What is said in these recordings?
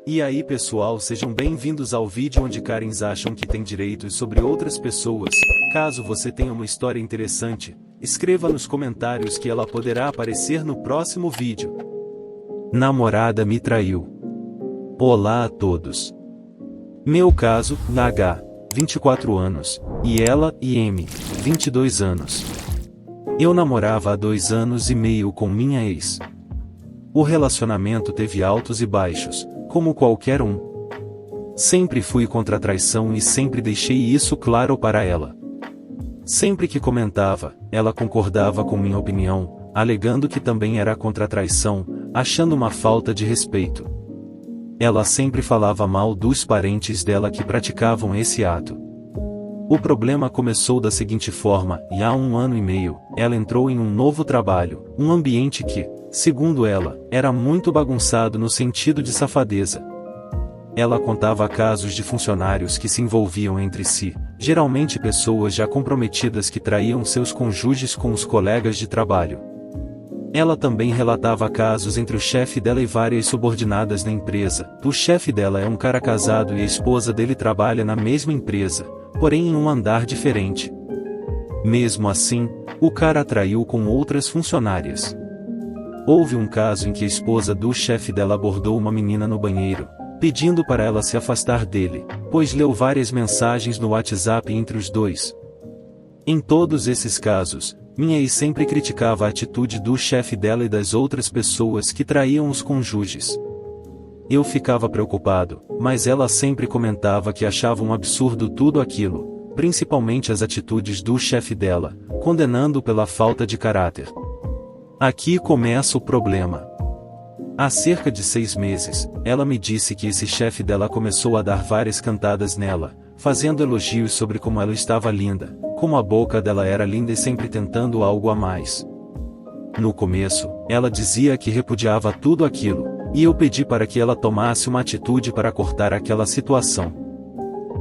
E aí pessoal, sejam bem-vindos ao vídeo onde Karens acham que tem direitos sobre outras pessoas. Caso você tenha uma história interessante, escreva nos comentários que ela poderá aparecer no próximo vídeo. Namorada me traiu. Olá a todos. Meu caso, H, 24 anos, e ela, IM, 22 anos. Eu namorava há 2 anos e meio com minha ex. O relacionamento teve altos e baixos, como qualquer um. Sempre fui contra a traição e sempre deixei isso claro para ela. Sempre que comentava, ela concordava com minha opinião, alegando que também era contra a traição, achando uma falta de respeito. Ela sempre falava mal dos parentes dela que praticavam esse ato. O problema começou da seguinte forma, e há 1 ano e meio, ela entrou em um novo trabalho, um ambiente que, segundo ela, era muito bagunçado no sentido de safadeza. Ela contava casos de funcionários que se envolviam entre si, geralmente pessoas já comprometidas que traíam seus cônjuges com os colegas de trabalho. Ela também relatava casos entre o chefe dela e várias subordinadas na empresa. O chefe dela é um cara casado e a esposa dele trabalha na mesma empresa, porém em um andar diferente. Mesmo assim, o cara a traiu com outras funcionárias. Houve um caso em que a esposa do chefe dela abordou uma menina no banheiro, pedindo para ela se afastar dele, pois leu várias mensagens no WhatsApp entre os dois. Em todos esses casos, minha ex sempre criticava a atitude do chefe dela e das outras pessoas que traíam os cônjuges. Eu ficava preocupado, mas ela sempre comentava que achava um absurdo tudo aquilo, principalmente as atitudes do chefe dela, condenando pela falta de caráter. Aqui começa o problema. Há cerca de 6 meses, ela me disse que esse chefe dela começou a dar várias cantadas nela, fazendo elogios sobre como ela estava linda, como a boca dela era linda e sempre tentando algo a mais. No começo, ela dizia que repudiava tudo aquilo, e eu pedi para que ela tomasse uma atitude para cortar aquela situação.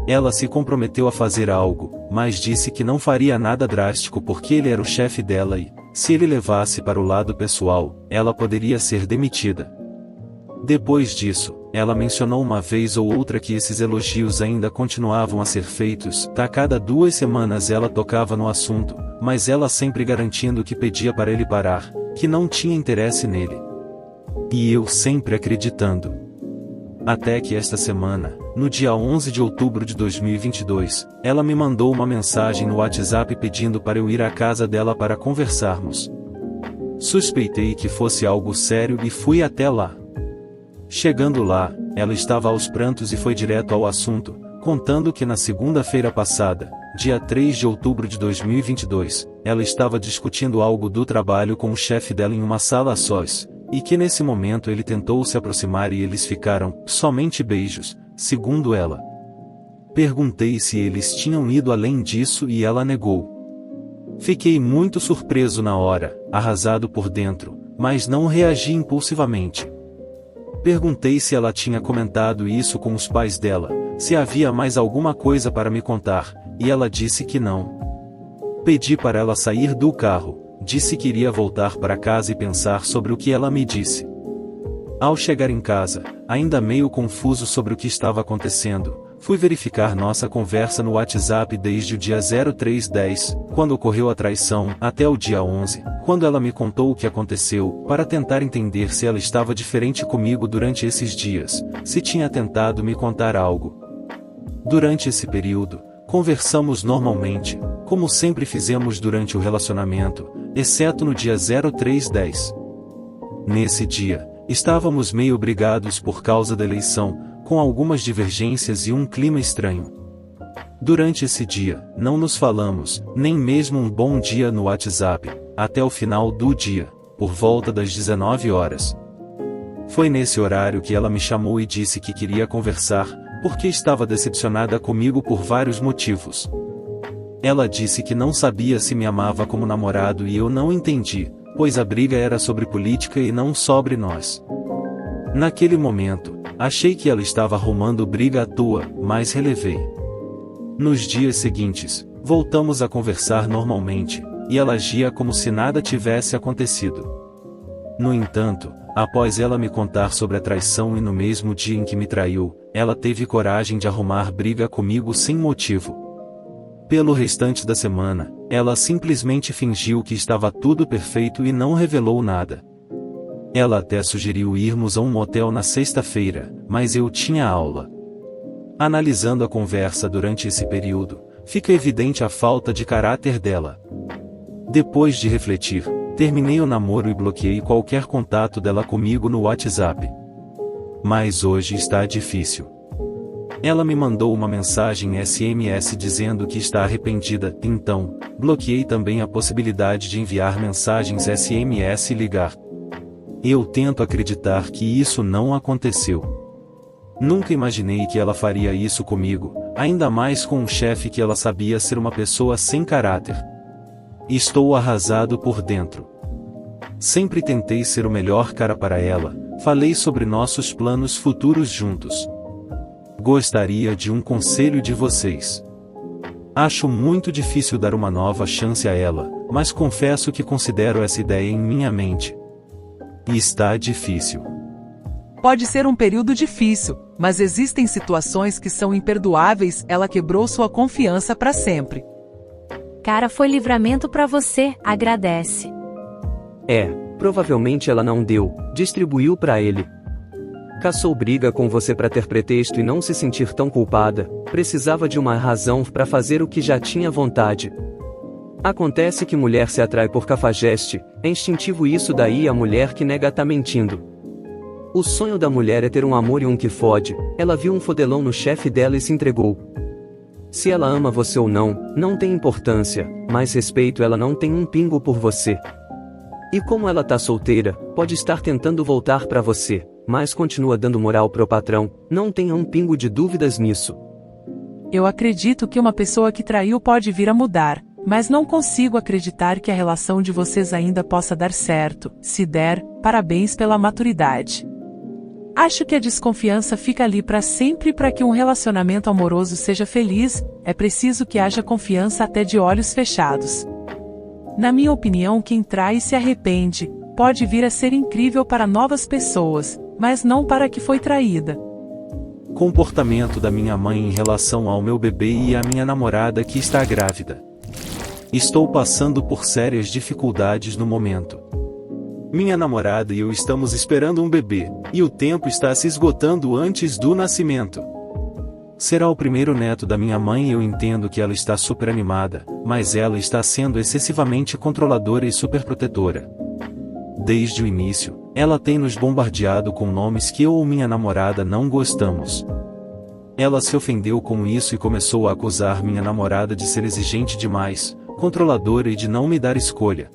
Ela se comprometeu a fazer algo, mas disse que não faria nada drástico porque ele era o chefe dela e, se ele levasse para o lado pessoal, ela poderia ser demitida. Depois disso, ela mencionou uma vez ou outra que esses elogios ainda continuavam a ser feitos. A cada 2 semanas ela tocava no assunto, mas ela sempre garantindo que pedia para ele parar, que não tinha interesse nele. E eu sempre acreditando. Até que esta semana, no dia 11 de outubro de 2022, ela me mandou uma mensagem no WhatsApp pedindo para eu ir à casa dela para conversarmos. Suspeitei que fosse algo sério e fui até lá. Chegando lá, ela estava aos prantos e foi direto ao assunto, contando que na segunda-feira passada, dia 3 de outubro de 2022, ela estava discutindo algo do trabalho com o chefe dela em uma sala a sós, e que nesse momento ele tentou se aproximar e eles ficaram, somente beijos, segundo ela. Perguntei se eles tinham ido além disso e ela negou. Fiquei muito surpreso na hora, arrasado por dentro, mas não reagi impulsivamente. Perguntei se ela tinha comentado isso com os pais dela, se havia mais alguma coisa para me contar, e ela disse que não. Pedi para ela sair do carro, disse que iria voltar para casa e pensar sobre o que ela me disse. Ao chegar em casa, ainda meio confuso sobre o que estava acontecendo, fui verificar nossa conversa no WhatsApp desde o dia 03/10, quando ocorreu a traição, até o dia 11, quando ela me contou o que aconteceu, para tentar entender se ela estava diferente comigo durante esses dias, se tinha tentado me contar algo. Durante esse período, conversamos normalmente, como sempre fizemos durante o relacionamento, exceto no dia 03/10. Nesse dia, estávamos meio brigados por causa da eleição, com algumas divergências e um clima estranho. Durante esse dia, não nos falamos, nem mesmo um bom dia no WhatsApp, até o final do dia, por volta das 19 horas. Foi nesse horário que ela me chamou e disse que queria conversar, porque estava decepcionada comigo por vários motivos. Ela disse que não sabia se me amava como namorado e eu não entendi, pois a briga era sobre política e não sobre nós. Naquele momento, achei que ela estava arrumando briga à toa, mas relevei. Nos dias seguintes, voltamos a conversar normalmente, e ela agia como se nada tivesse acontecido. No entanto, Após ela me contar sobre a traição e no mesmo dia em que me traiu, ela teve coragem de arrumar briga comigo sem motivo. Pelo restante da semana, ela simplesmente fingiu que estava tudo perfeito e não revelou nada. Ela até sugeriu irmos a um motel na sexta-feira, mas eu tinha aula. Analisando a conversa durante esse período, fica evidente a falta de caráter dela. Depois de refletir, terminei o namoro e bloqueei qualquer contato dela comigo no WhatsApp. Mas hoje está difícil. Ela me mandou uma mensagem SMS dizendo que está arrependida, então, bloqueei também a possibilidade de enviar mensagens SMS e ligar. Eu tento acreditar que isso não aconteceu. Nunca imaginei que ela faria isso comigo, ainda mais com um chefe que ela sabia ser uma pessoa sem caráter. Estou arrasado por dentro. Sempre tentei ser o melhor cara para ela, falei sobre nossos planos futuros juntos. Gostaria de um conselho de vocês. Acho muito difícil dar uma nova chance a ela, mas confesso que considero essa ideia em minha mente. E está difícil. Pode ser um período difícil, mas existem situações que são imperdoáveis. Ela quebrou sua confiança para sempre. Cara, foi livramento pra você, agradece. Provavelmente ela não deu, distribuiu pra ele. Caçou briga com você pra ter pretexto e não se sentir tão culpada, precisava de uma razão pra fazer o que já tinha vontade. Acontece que mulher se atrai por cafajeste, é instintivo isso daí a mulher que nega tá mentindo. O sonho da mulher é ter um amor e um que fode, ela viu um fodelão no chefe dela e se entregou. Se ela ama você ou não, não tem importância, mas respeito ela não tem um pingo por você. E como ela tá solteira, pode estar tentando voltar pra você, mas continua dando moral pro patrão, não tenha um pingo de dúvidas nisso. Eu acredito que uma pessoa que traiu pode vir a mudar, mas não consigo acreditar que a relação de vocês ainda possa dar certo. Se der, parabéns pela maturidade. Acho que a desconfiança fica ali para sempre. Para que um relacionamento amoroso seja feliz, é preciso que haja confiança até de olhos fechados. Na minha opinião, quem trai se arrepende, pode vir a ser incrível para novas pessoas, mas não para a que foi traída. Comportamento da minha mãe em relação ao meu bebê e à minha namorada que está grávida. Estou passando por sérias dificuldades no momento. Minha namorada e eu estamos esperando um bebê, e o tempo está se esgotando antes do nascimento. Será o primeiro neto da minha mãe e eu entendo que ela está super animada, mas ela está sendo excessivamente controladora e superprotetora. Desde o início, ela tem nos bombardeado com nomes que eu ou minha namorada não gostamos. Ela se ofendeu com isso e começou a acusar minha namorada de ser exigente demais, controladora e de não me dar escolha.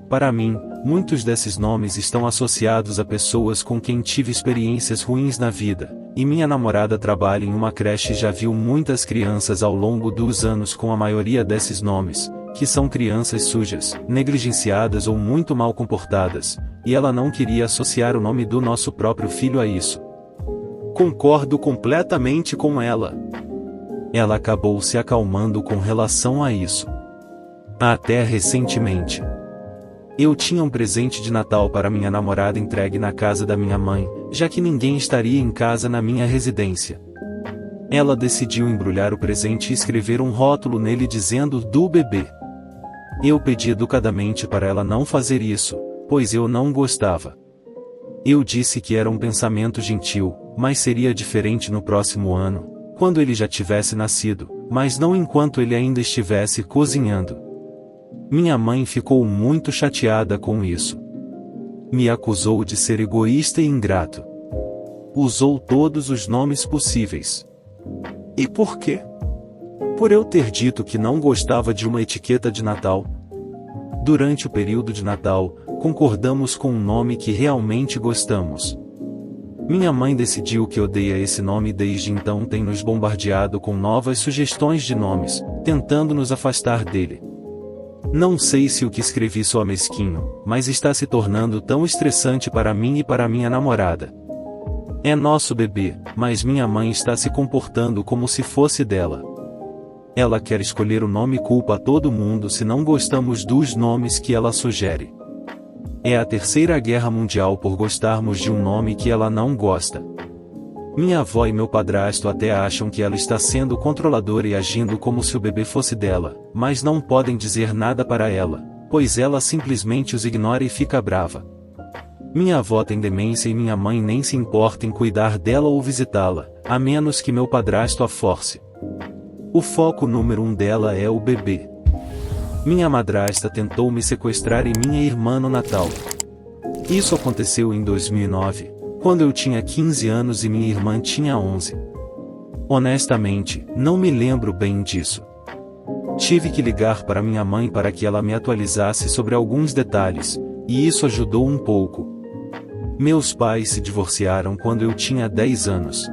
Para mim, muitos desses nomes estão associados a pessoas com quem tive experiências ruins na vida, e minha namorada trabalha em uma creche e já viu muitas crianças ao longo dos anos com a maioria desses nomes, que são crianças sujas, negligenciadas ou muito mal comportadas, e ela não queria associar o nome do nosso próprio filho a isso. Concordo completamente com ela. Ela acabou se acalmando com relação a isso. Até recentemente. Eu tinha um presente de Natal para minha namorada entregue na casa da minha mãe, já que ninguém estaria em casa na minha residência. Ela decidiu embrulhar o presente e escrever um rótulo nele dizendo "do bebê". Eu pedi educadamente para ela não fazer isso, pois eu não gostava. Eu disse que era um pensamento gentil, mas seria diferente no próximo ano, quando ele já tivesse nascido, mas não enquanto ele ainda estivesse cozinhando. Minha mãe ficou muito chateada com isso. Me acusou de ser egoísta e ingrato. Usou todos os nomes possíveis. E por quê? Por eu ter dito que não gostava de uma etiqueta de Natal. Durante o período de Natal, concordamos com um nome que realmente gostamos. Minha mãe decidiu que odeia esse nome e desde então tem nos bombardeado com novas sugestões de nomes, tentando nos afastar dele. Não sei se o que escrevi soa mesquinho, mas está se tornando tão estressante para mim e para minha namorada. É nosso bebê, mas minha mãe está se comportando como se fosse dela. Ela quer escolher o nome e culpa a todo mundo se não gostamos dos nomes que ela sugere. É a Terceira Guerra Mundial por gostarmos de um nome que ela não gosta. Minha avó e meu padrasto até acham que ela está sendo controladora e agindo como se o bebê fosse dela, mas não podem dizer nada para ela, pois ela simplesmente os ignora e fica brava. Minha avó tem demência e minha mãe nem se importa em cuidar dela ou visitá-la, a menos que meu padrasto a force. O foco número 1 dela é o bebê. Minha madrasta tentou me sequestrar e minha irmã no Natal. Isso aconteceu em 2009, quando eu tinha 15 anos e minha irmã tinha 11. Honestamente, não me lembro bem disso. Tive que ligar para minha mãe para que ela me atualizasse sobre alguns detalhes, e isso ajudou um pouco. Meus pais se divorciaram quando eu tinha 10 anos.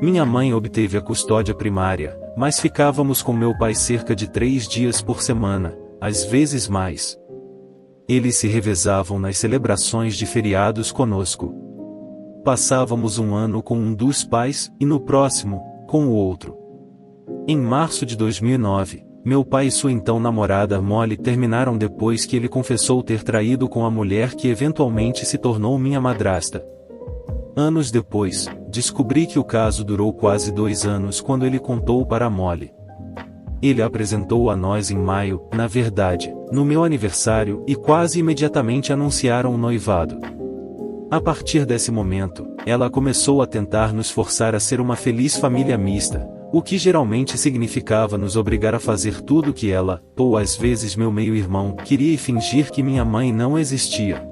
Minha mãe obteve a custódia primária, mas ficávamos com meu pai cerca de 3 dias por semana, às vezes mais. Eles se revezavam nas celebrações de feriados conosco. Passávamos um ano com um dos pais, e no próximo, com o outro. Em março de 2009, meu pai e sua então namorada Molly terminaram depois que ele confessou ter traído com a mulher que eventualmente se tornou minha madrasta. Anos depois, descobri que o caso durou quase 2 anos quando ele contou para Molly. Ele apresentou a nós em maio, na verdade, no meu aniversário, e quase imediatamente anunciaram o noivado. A partir desse momento, ela começou a tentar nos forçar a ser uma feliz família mista, o que geralmente significava nos obrigar a fazer tudo que ela, ou às vezes meu meio-irmão, queria e fingir que minha mãe não existia.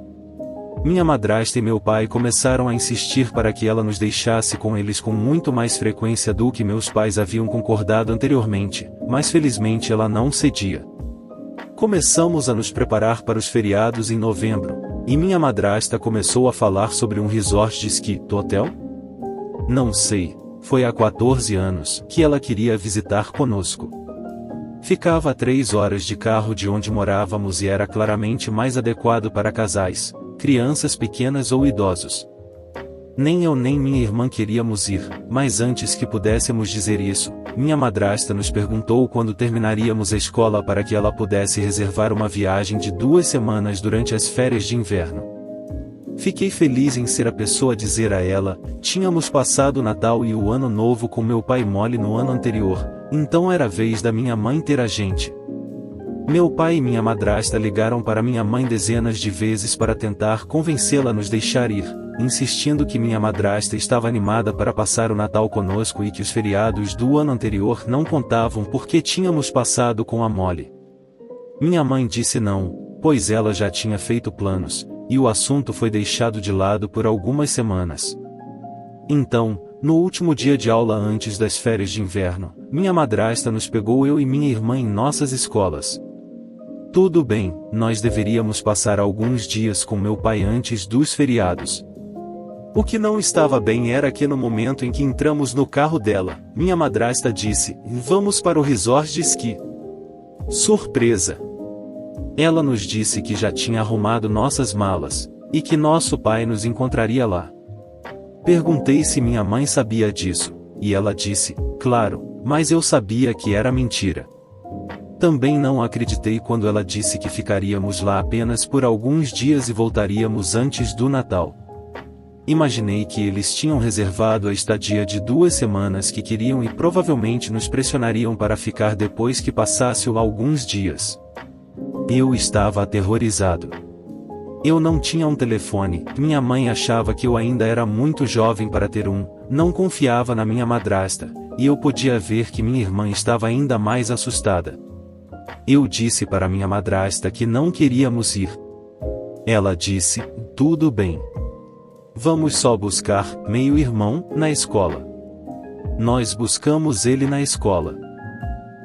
Minha madrasta e meu pai começaram a insistir para que ela nos deixasse com eles com muito mais frequência do que meus pais haviam concordado anteriormente, mas felizmente ela não cedia. Começamos a nos preparar para os feriados em novembro, e minha madrasta começou a falar sobre um resort de esqui, hotel? Não sei, foi há 14 anos que ela queria visitar conosco. Ficava a 3 horas de carro de onde morávamos e era claramente mais adequado para casais, crianças pequenas ou idosos. Nem eu nem minha irmã queríamos ir, mas antes que pudéssemos dizer isso, minha madrasta nos perguntou quando terminaríamos a escola para que ela pudesse reservar uma viagem de 2 semanas durante as férias de inverno. Fiquei feliz em ser a pessoa a dizer a ela. Tínhamos passado o Natal e o Ano Novo com meu pai e Molly no ano anterior, então era a vez da minha mãe ter a gente. Meu pai e minha madrasta ligaram para minha mãe dezenas de vezes para tentar convencê-la a nos deixar ir, insistindo que minha madrasta estava animada para passar o Natal conosco e que os feriados do ano anterior não contavam porque tínhamos passado com a Molly. Minha mãe disse não, pois ela já tinha feito planos, e o assunto foi deixado de lado por algumas semanas. Então, no último dia de aula antes das férias de inverno, minha madrasta nos pegou eu e minha irmã em nossas escolas. Tudo bem, nós deveríamos passar alguns dias com meu pai antes dos feriados. O que não estava bem era que no momento em que entramos no carro dela, minha madrasta disse, vamos para o resort de esqui. Surpresa! Ela nos disse que já tinha arrumado nossas malas, e que nosso pai nos encontraria lá. Perguntei se minha mãe sabia disso, e ela disse, claro, mas eu sabia que era mentira. Também não acreditei quando ela disse que ficaríamos lá apenas por alguns dias e voltaríamos antes do Natal. Imaginei que eles tinham reservado a estadia de 2 semanas que queriam e provavelmente nos pressionariam para ficar depois que passasse alguns dias. Eu estava aterrorizado. Eu não tinha um telefone, minha mãe achava que eu ainda era muito jovem para ter um, não confiava na minha madrasta, e eu podia ver que minha irmã estava ainda mais assustada. Eu disse para minha madrasta que não queríamos ir. Ela disse, tudo bem. Vamos só buscar meio-irmão na escola. Nós buscamos ele na escola.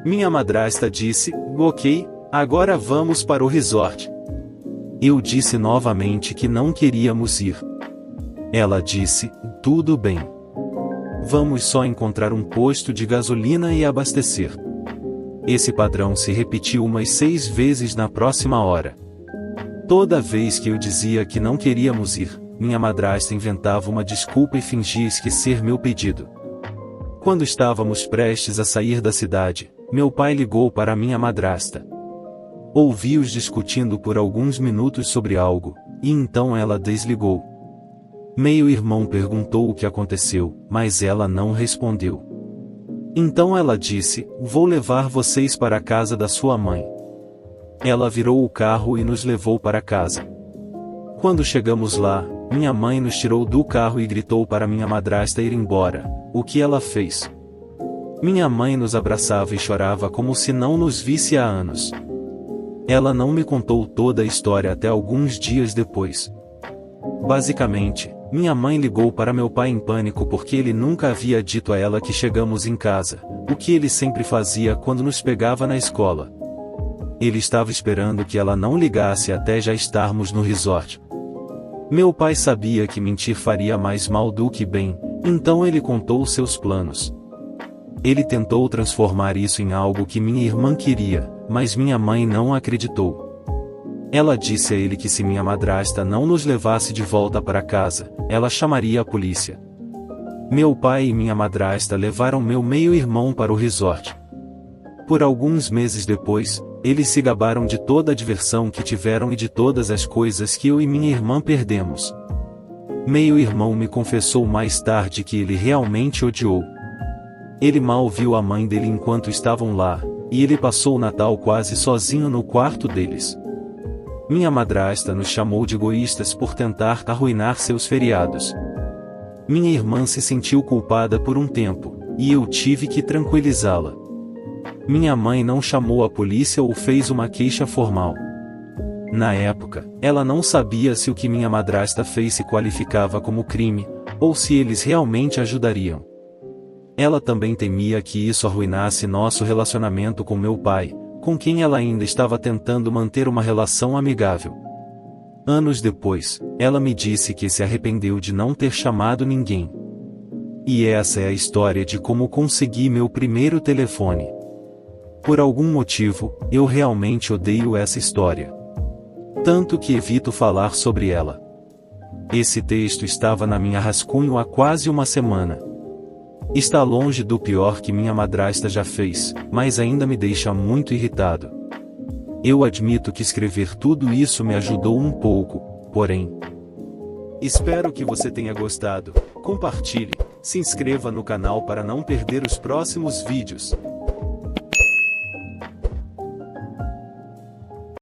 Minha madrasta disse, ok, agora vamos para o resort. Eu disse novamente que não queríamos ir. Ela disse, tudo bem. Vamos só encontrar um posto de gasolina e abastecer. Esse padrão se repetiu umas 6 vezes na próxima hora. Toda vez que eu dizia que não queríamos ir, minha madrasta inventava uma desculpa e fingia esquecer meu pedido. Quando estávamos prestes a sair da cidade, meu pai ligou para minha madrasta. Ouvi-os discutindo por alguns minutos sobre algo, e então ela desligou. Meio-irmão perguntou o que aconteceu, mas ela não respondeu. Então ela disse: "Vou levar vocês para a casa da sua mãe." Ela virou o carro e nos levou para casa. Quando chegamos lá, minha mãe nos tirou do carro e gritou para minha madrasta ir embora, o que ela fez. Minha mãe nos abraçava e chorava como se não nos visse há anos. Ela não me contou toda a história até alguns dias depois. Basicamente, minha mãe ligou para meu pai em pânico porque ele nunca havia dito a ela que chegamos em casa, o que ele sempre fazia quando nos pegava na escola. Ele estava esperando que ela não ligasse até já estarmos no resort. Meu pai sabia que mentir faria mais mal do que bem, então ele contou seus planos. Ele tentou transformar isso em algo que minha irmã queria, mas minha mãe não acreditou. Ela disse a ele que se minha madrasta não nos levasse de volta para casa, ela chamaria a polícia. Meu pai e minha madrasta levaram meu meio-irmão para o resort. Por alguns meses depois, eles se gabaram de toda a diversão que tiveram e de todas as coisas que eu e minha irmã perdemos. Meio-irmão me confessou mais tarde que ele realmente odiou. Ele mal viu a mãe dele enquanto estavam lá, e ele passou o Natal quase sozinho no quarto deles. Minha madrasta nos chamou de egoístas por tentar arruinar seus feriados. Minha irmã se sentiu culpada por um tempo, e eu tive que tranquilizá-la. Minha mãe não chamou a polícia ou fez uma queixa formal. Na época, ela não sabia se o que minha madrasta fez se qualificava como crime, ou se eles realmente ajudariam. Ela também temia que isso arruinasse nosso relacionamento com meu pai, com quem ela ainda estava tentando manter uma relação amigável. Anos depois, ela me disse que se arrependeu de não ter chamado ninguém. E essa é a história de como consegui meu primeiro telefone. Por algum motivo, eu realmente odeio essa história. Tanto que evito falar sobre ela. Esse texto estava na minha rascunho há quase uma semana. Está longe do pior que minha madrasta já fez, mas ainda me deixa muito irritado. Eu admito que escrever tudo isso me ajudou um pouco, porém. Espero que você tenha gostado. Compartilhe, se inscreva no canal para não perder os próximos vídeos.